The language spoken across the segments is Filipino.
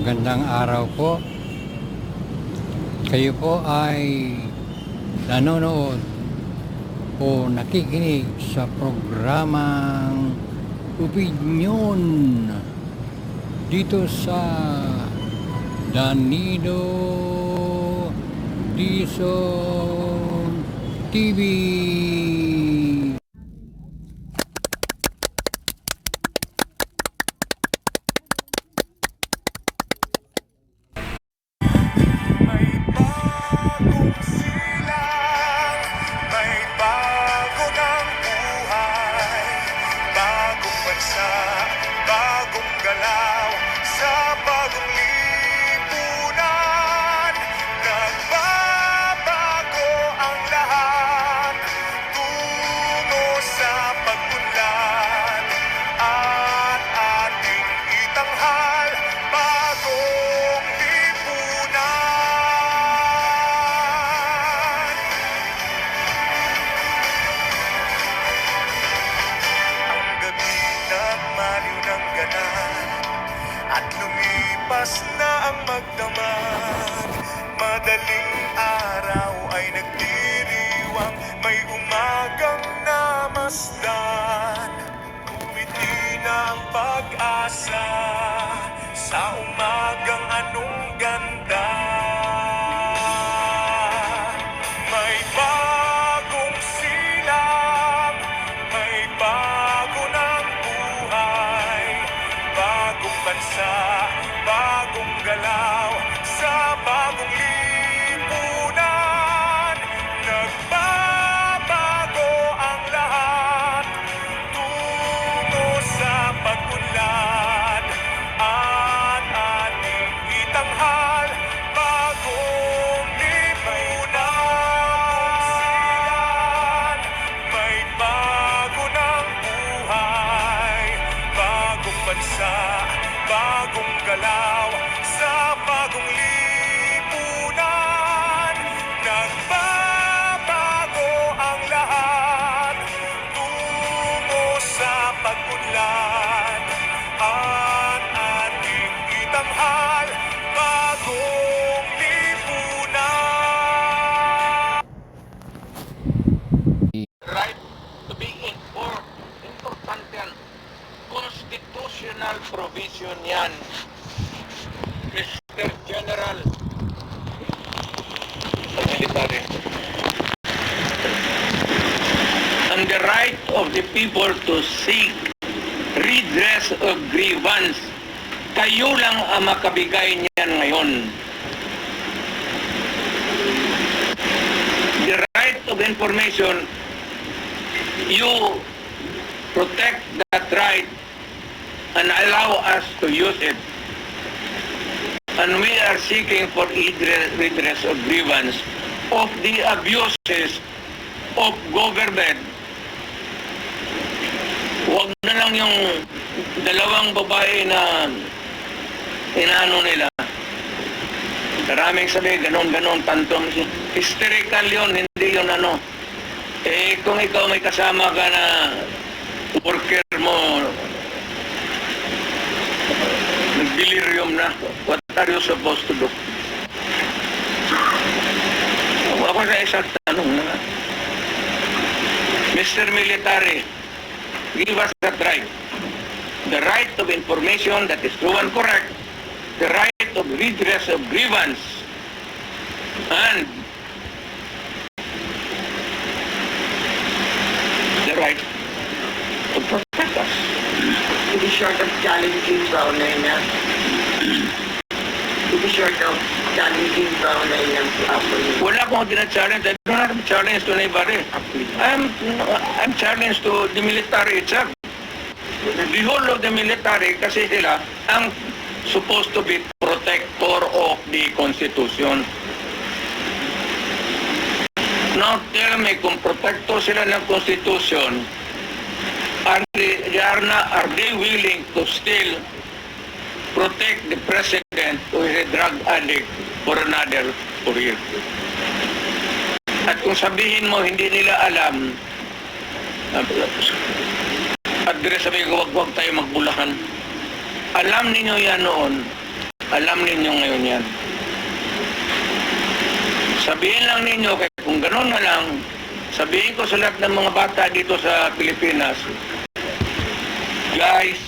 Magandang araw po. Kayo po ay nanonood o nakikinig sa programang Opinyon dito sa Danilo Dizon TV. May bago ng buhay, bagong bansa, bagong galaw, sa bagong lipunan. Nagbabago ang lahat, tungo sa pag-unlad, at ating itanghal, bagong lipunan. Ang gabi nagmaliw ng ganap, at lumipas na ang magdamag. Madaling araw ay nagdiriwang, may umagang namasdan. Umiti na ang pag-asa sa umagang anong ganda. May bagong silang, may bago ng buhay, bagong bansa, bagong galaw, sa bagong lipunan. Nagbabago ang lahat, tungo sa pag-unlad, at ating itanghal, bagong lipunan. May bago ng buhay, bagong bansa, bagong galaw, sa bagong lipunan. Nagbabago ang lahat, tungo sa pag-unlad, at ating itanghal, bagong lipunan. Right to be informed. Importante yan. Constitutional provision yan. Mr. General Military. And the right of the people to seek redress of grievance. Kayo lang ang makabigay niyan ngayon. The right of information, you protect that right and allow us to use it. And we are seeking for redress of grievance of the abuses of government. Huwag na lang yung dalawang babae na inaano nila. Maraming sabi, ganon-ganon, tantong. Hysterical yun, hindi yun ano. Eh, kung ikaw may kasama ka na worker mo, nag-delirium na, what are you supposed to do? Ako sa isang tanong na, Mr. Military, give us that right. The right of information that is true and correct, the right of redress of grievance, and the right to protect us. To be short of challenging Brownay na. To be short of challenging Brownay ng Apple. Wala akong tina-challenge. I don't have to challenge to anybody. I'm challenged to the military itself. The whole of the military, kasi sila ang supposed to be protector of the Constitution. Now tell me, kung protector sila ng Constitution, are they willing to still protect the President who is a drug addict for another 4 years? At kung sabihin mo hindi nila alam, address sabi ko, wag tayo magbulakan. Alam ninyo yan noon, Alam ninyo ngayon yan. Sabihin lang ninyo, kaya kung gano'n na lang, sabihin ko sa lahat ng mga bata dito sa Pilipinas, guys,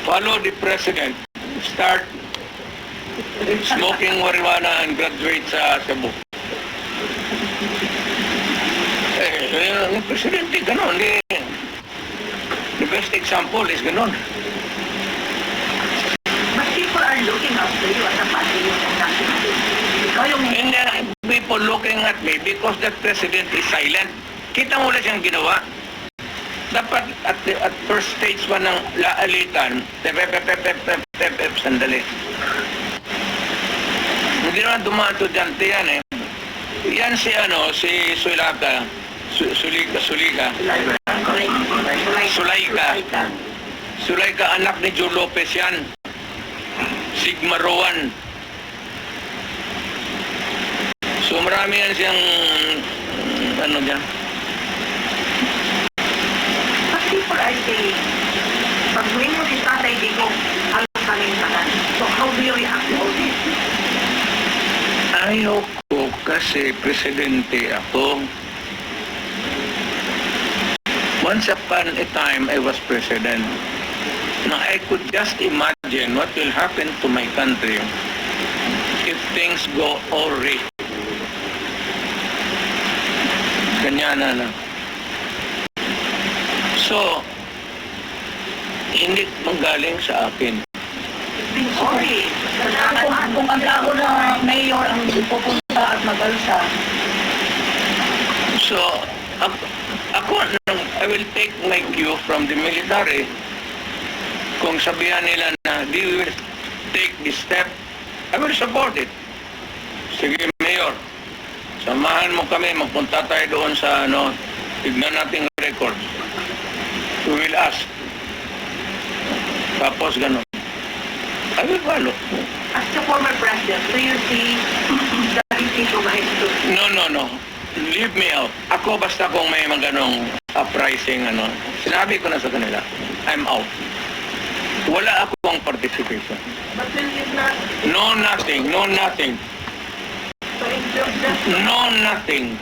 follow the president. Start smoking marijuana and graduate sa Cebu. Yung presidente, gano'n. The best example is gano'n. But people are looking after you as a party national. Ikaw yung And people looking at me because the president is silent. Kita mo lang siyang ginawa. Dapat at first stage pa ng laalitan, sandali. Hindi naman dumato-dante yan eh. Yan si Sulika. Sulaika, anak ni Joe Lopez yan. Sigma Rowan. So marami yan siyang, dyan. But people are saying, pag gawin mo si Tatay Digo, halos kaming tanan. So how do you react to all this? Ayaw ko kasi presidente ako. Once upon a time, I was president. Now, I could just imagine what will happen to my country if things go awry. Ganyan na lang. So, hindi manggaling sa akin. Sorry. Kung ang ako na mayor ang pupunta at mag-alsa, So, ako, I will take my cue from the military. Kung sabihan nila na they will take this step, I will support it. Sige, Mayor, samahan mo kami, magpunta tayo doon sa, tignan nating records. We will ask. Tapos ganun. I will follow. as the former president, do you see that this issue by No. Leave me out. Ako basta kung may mga ganong uprising, sinabi ko na sa kanila, I'm out. Wala akong participation. But will it not, No nothing. so it's just, No nothing.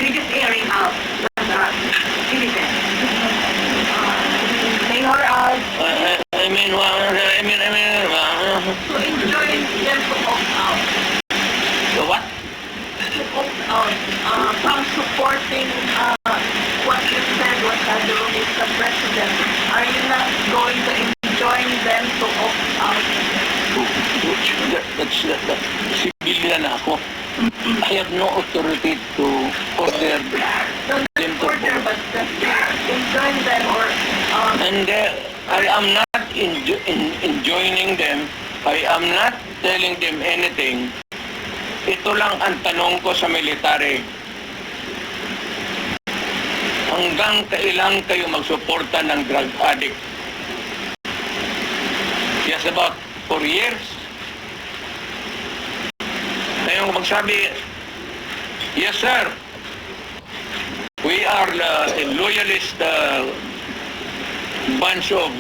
you're just airing out the citizens. Mayor, to enjoy them to opt out. So what? To opt out from supporting what you said was Mr. President. Are you not going to enjoin them to opt out? That's civilian ako. I have no authority to order Don't them to order, but enjoin them or And I am not enjoining them. I am not telling them anything. Ito lang ang tanong ko sa military. Hanggang kailan kayo magsuporta ng drug addict? Yes, about 4 years. Ngayon magsabi, yes sir, we are a loyalist bunch of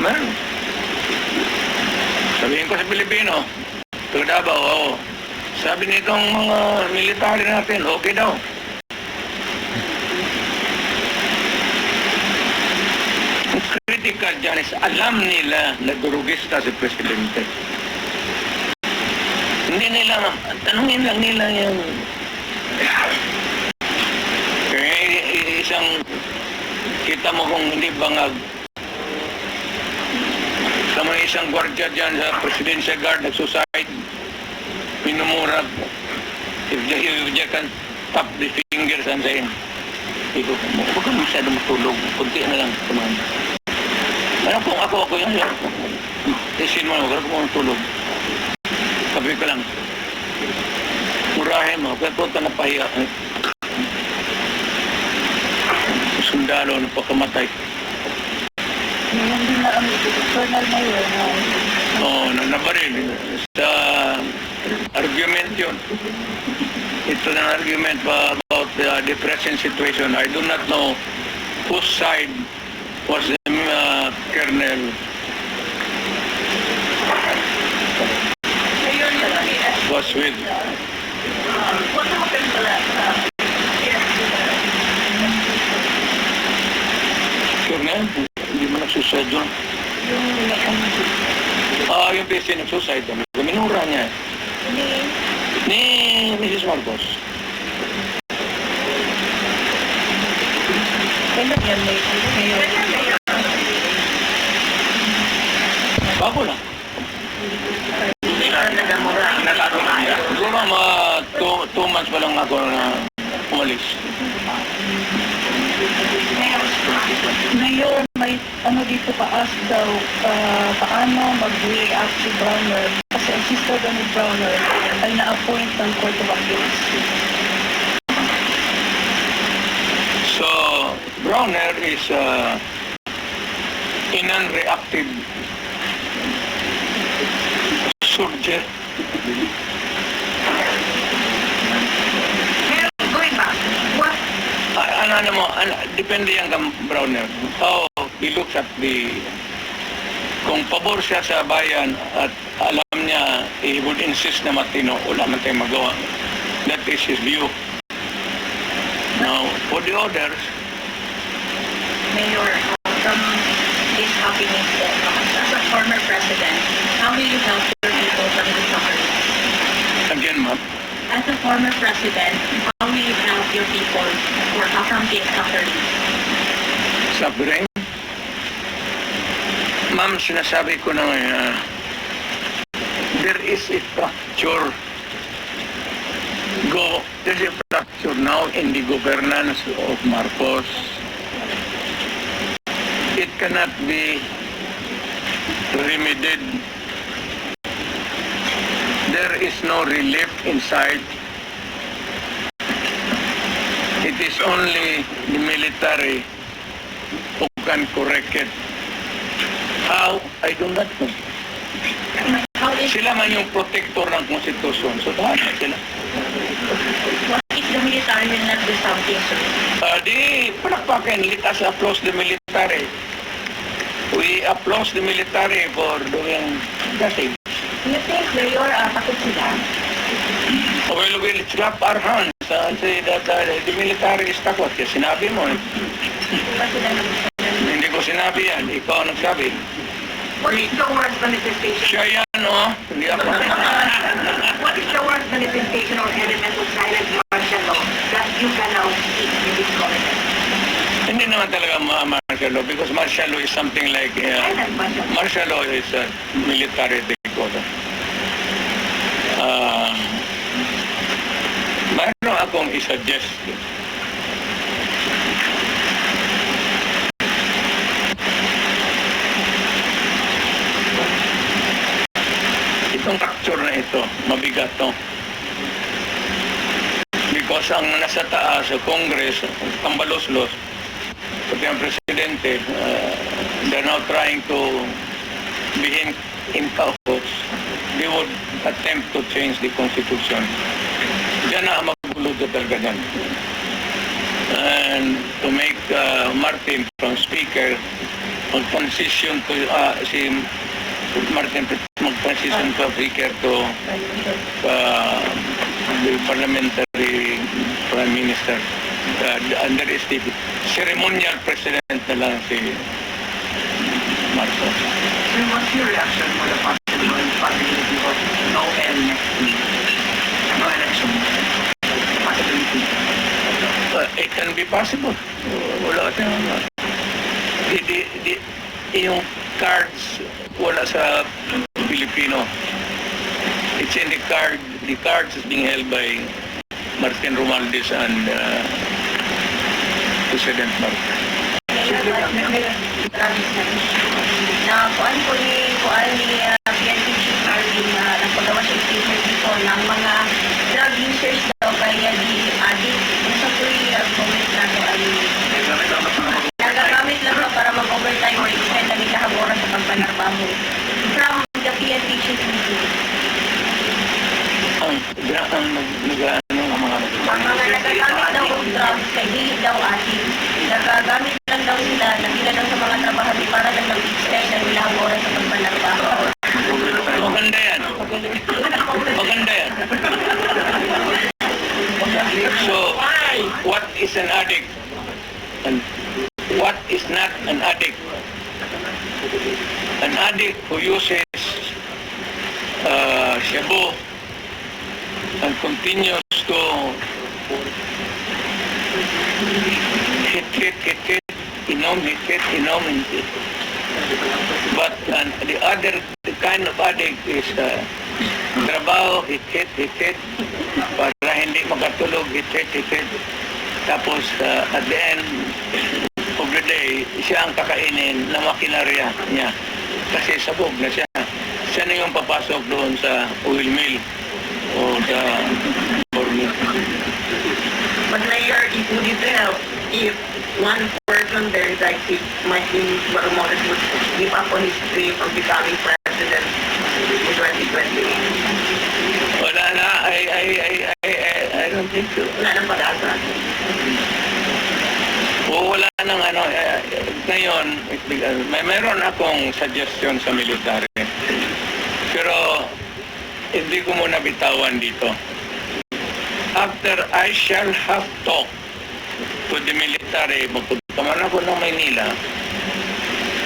man. Sabihin ko sa Pilipino, taga Davao, oo. Sabi nitong mga military natin, okay daw. Ang critical dyan is alam nila na durugista si Presidente. Hindi nila, tanungin lang nila yung kaya isang kita mo kung hindi bangag sa mga isang gwardiya dyan sa Presidential Guard nagsuicide, minumurag, if you can tap the fingers and say, huwag ka masyado matulog, kunti na lang kumain. Ano kung ako yun, isin mo, huwag ka matulog. Sabi ko lang, murahin mo, kaya punta na pahiya. Sundalo na pagkamatay. ngayon din na kami Colonel Mayor Oo, nabaril. Sa argument yun. Ito na argument about the present situation. I do not know whose side was the Colonel was with What happened pala sa sure na yan, hindi mo nagsusadyo. yung may Yung PC nagsuside, minura niya ni Mrs. Marcos. kailan yan may Bago lang. Siguro mga 2 months pa lang ako na umalis. Ngayon, may ano dito pa-ask daw, paano mag-react si Browner kasi ang sister daw ni Browner ay na-appoint ng Court of Appeals. So, Browner is a non-reactive soldier. Going back, what Depende yan kang Browner. How he looks at kung pabor siya sa bayan at alam niya, he would insist na matino, wala man tayong magawa. That is his view. Now, for the others, Mayor, from this happiness, as a former president, how will you help your people from the suffering? again, ma'am, As a former president, how will you help your people from the suffering? suffering. Ma'am, sinasabi ko na there is a fracture. There's a fracture now in the governance of Marcos. It cannot be remedied. There is no relief inside. It is only the military who can correct it. How? I do not know. How is, Sila man yung protector ng konstitusyon. So, tama sila. what if the military will not do something, sir? Di palakpakan, let us applaud the military. We applaud the military for doing the thing. Do you think, Mayor, takot sila? Well, we'll clap our hands and say that the military is takot. Kasi sinabi mo, Diba sila hindi ko sinabi yan, ikaw ang nagsabi. What is the worst manifestation? Siya yan, oh. Hindi ako. What is the worst manifestation or element of silent martial law that you can now see in this government? Hindi naman talaga martial law because martial law is something like Silent martial law. martial law is military takeover. Mayroon akong i-suggest. Itong fracture na ito, mabigat to. Because ang nasa taas sa Congress, ang balos-los, pati ang presidente, they're now trying to be in cahoots. They would attempt to change the Constitution. Diyan na ang magulo talaga dyan. And to make Martin from Speaker mag-transition to si Martin mag-transition to Speaker to the parliamentary prime minister. Under is the ceremonial president na lang si Marcos. So what's your reaction for the possibility of no L next week? No election. Possibility. It can be possible. Wala tayong yung cards wala sa Pilipino. It's in the card. The cards is being held by Martin Romualdez and President Marcos. Na kuan po ni PNP Chief Arvin na nagpagawa siya statement dito ng mga drug users daw kaya di addict. Sa tuloy comment na ito ay nagagamit lang daw para mag-overtime or extend na nila haboran sa pagpanarbaho. From the PNP Chief meeting. Ang mga Nagagamit daw ng drugs kay dili daw atin. Nagagamit lang daw sila, nagila daw sa mga trabahador para lang mag-extend na nila haboran sa pagpanarbaho. maganda yan. Maganda yan. an addict and what is not an addict? An addict who uses shabu and continues to hit, inom. But the other kind of addict is trabaho, hit, para hindi makatulog, hit. Tapos at the end of the day, siya ang kakainin na makinarya niya. Kasi sabog na siya. Siya na yung papasok doon sa oil mill o sa mill. But Mayor, would you help if one person there, like if Martin Romualdez would give up on his dream of becoming president in 2028? Wala na, I don't think so. Wala nang pag-asa. O wala nang ngayon, mayroon akong suggestion sa military. Pero hindi ko muna bitawan dito. After I shall have talked to the military, magpunta man ako ng Maynila,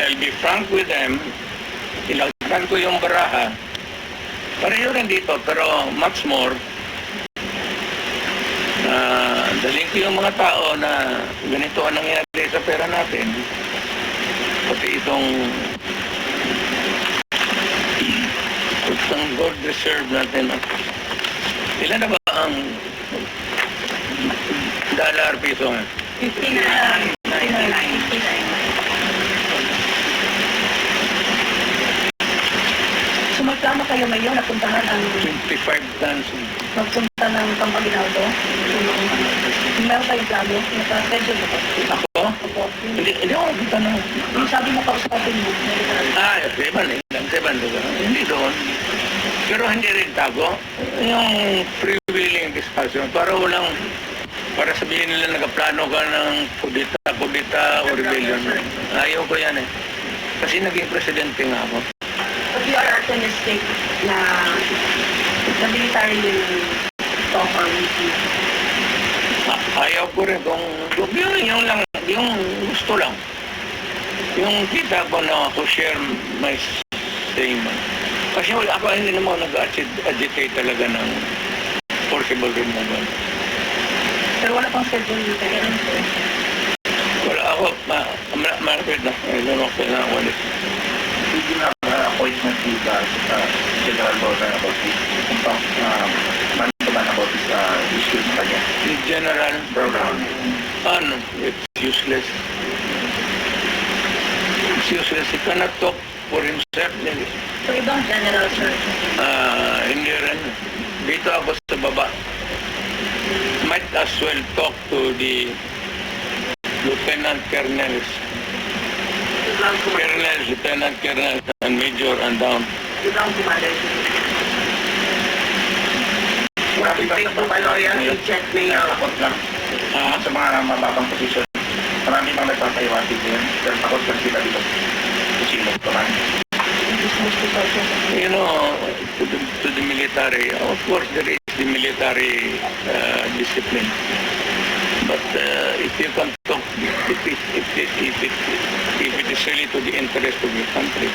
I'll be frank with them, ilagdan ko yung baraha, pareho rin dito, pero much more, daling ko yung mga tao na ganito ang nangyari sa pera natin, pati itong gold reserve natin. Ilan na ba ang dollar piso? 59. Sumagkama kayo ngayon, napuntahan ang 25 tons. magpunta ng Pampaginaldo. Meron kayong plano? Naka-schedule mo ba? Ako? Opo. Hindi ako nagpunta na. Yung sabi mo kausapin mo. Seven lugar. Hindi doon. Pero hindi rin tago. Yung free-wheeling discussion, para sabihin nila nagaplano ka ng kudita o rebellion. Ayaw ko yan eh. Kasi naging presidente nga ako. But you are optimistic na the military will talk or meet. Ayaw ko rin kung yung gusto lang. Yung kita ko na ako share my statement. Kasi ako hindi naman nag-agitate talaga ng forcible removal. Pero wala pang schedule nito. Wala ako, malapit na. I don't know kung kailangan ulit. Hindi na appointment dito sa General Borden about this. Man about this issue sa kanya. The general Program. it's useless. It's useless. He cannot talk for himself. So ibang general, sir. Hindi rin. Dito ako sa baba. Might as well talk to the lieutenant colonels. Colonels, lieutenant colonels, and major and down. Ibang commander. Take po ba lawyer to check mayor? Takot lang. Sa mga mababang posisyon. Marami pang nagpapaiwatig din. Pero takot lang sila dito. Kusilog pa man. You know, to the military, of course there is the military discipline. But if you can talk, if it is really to the interest of your country,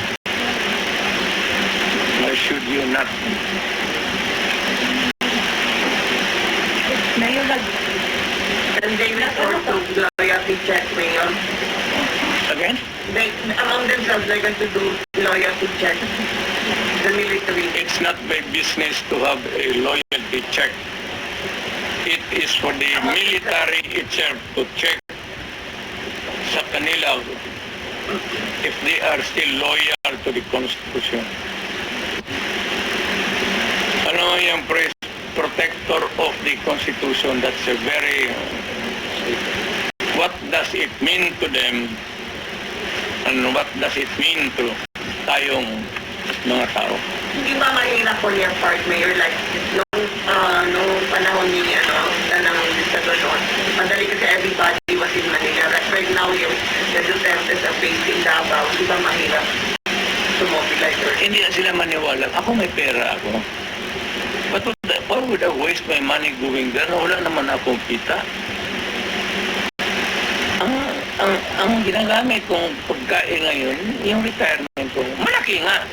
why should you not? Mayor, and they report to loyalty check, Mayor. Again? Among themselves, they're going to do loyalty check. The military. It's not my business to have a loyalty check. It is for the military itself to check sa kanila if they are still loyal to the Constitution. Ano yung protector of the Constitution? That's a very... What does it mean to them? And what does it mean to tayong mga tao? Hindi ba mahirap on your part, Mayor? Like, nung panahon ni, ng diktator noon, madali kasi everybody was in Manila. Right now, yung the Dutertes are facing Davao. Hindi ba mahirap to mobilize or... Hindi na sila maniwala. Ako may pera ako. But why would I waste my money going there? Wala naman akong kita. ang ginagamit kong pagkain ngayon, yung retirement ko, malaki nga.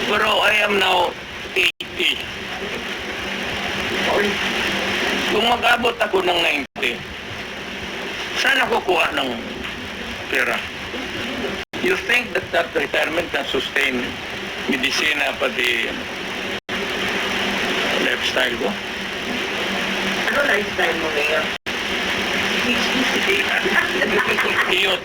Pero I am now 80. Kung mag-abot ako ng 90, saan ako kuha ng pera? You think that retirement can sustain medisina pati lifestyle ko? Ano lifestyle mo ngayon? Iyot.